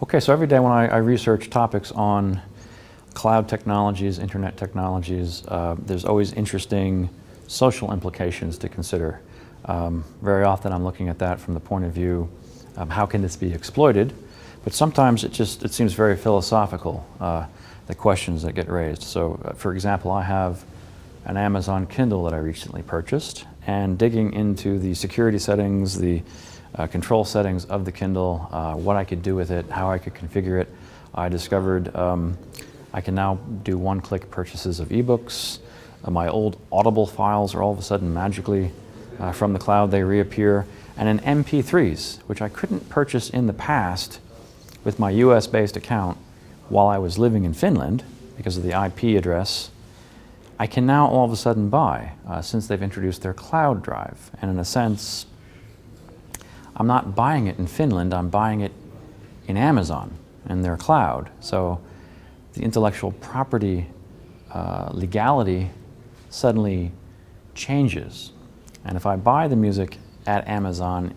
Okay, so every day when I research topics on cloud technologies, internet technologies, there's always interesting social implications to consider. Very often I'm looking at that from the point of view of how can this be exploited, but sometimes it seems very philosophical, the questions that get raised. So for example, I have an Amazon Kindle that I recently purchased, and digging into the security settings, the control settings of the Kindle, what I could do with it, how I could configure it, I discovered I can now do one-click purchases of ebooks. My old Audible files are all of a sudden magically from the cloud, they reappear. And in MP3s, which I couldn't purchase in the past with my US-based account while I was living in Finland because of the IP address, I can now all of a sudden buy since they've introduced their cloud drive. And in a sense, I'm not buying it in Finland, I'm buying it in Amazon and their cloud. So the intellectual property legality suddenly changes. And if I buy the music at Amazon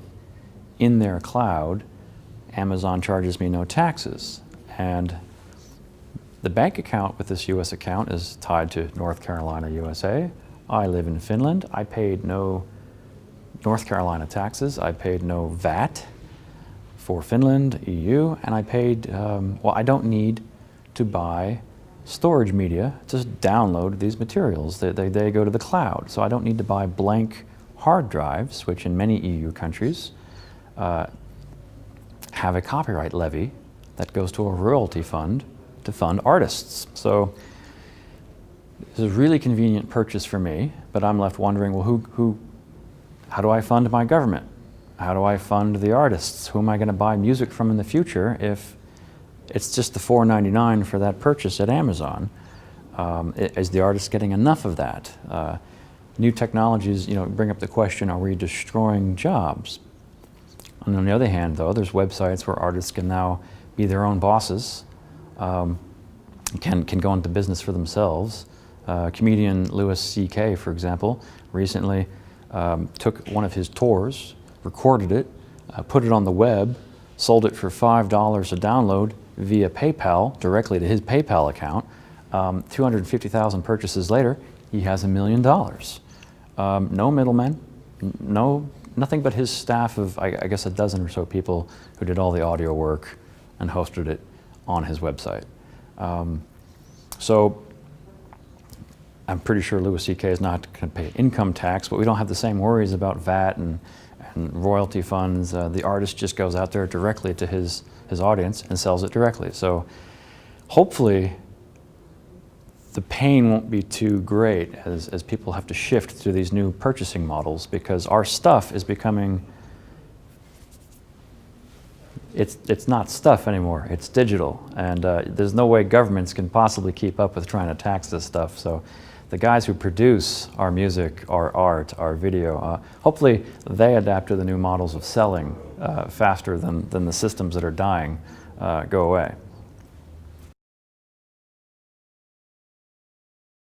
in their cloud, Amazon charges me no taxes. And the bank account with this US account is tied to North Carolina, USA. I live in Finland. I paid no North Carolina taxes. I paid no VAT for Finland, EU, and I paid, well, I don't need to buy storage media, just download these materials. They go to the cloud, so I don't need to buy blank hard drives, which in many EU countries have a copyright levy that goes to a royalty fund to fund artists. So this is a really convenient purchase for me, but I'm left wondering, well, how do I fund my government? How do I fund the artists? Who am I going to buy music from in the future if it's just the $4.99 for that purchase at Amazon? Is the artist getting enough of that? New technologies, bring up the question, are we destroying jobs? And on the other hand, though, there's websites where artists can now be their own bosses, can go into business for themselves. Comedian Louis C.K., for example, recently took one of his tours, recorded it, put it on the web, sold it for $5 a download via PayPal, directly to his PayPal account. 250,000 purchases later, he has $1 million. No middlemen, nothing but his staff of, I guess, a dozen or so people who did all the audio work and hosted it on his website. So I'm pretty sure Louis C.K. is not going to pay income tax, but we don't have the same worries about VAT and royalty funds. The artist just goes out there directly to his audience and sells it directly. So hopefully the pain won't be too great as people have to shift to these new purchasing models, because our stuff is becoming, it's not stuff anymore, it's digital. And there's no way governments can possibly keep up with trying to tax this stuff. So the guys who produce our music, our art, our video, hopefully they adapt to the new models of selling faster than the systems that are dying go away.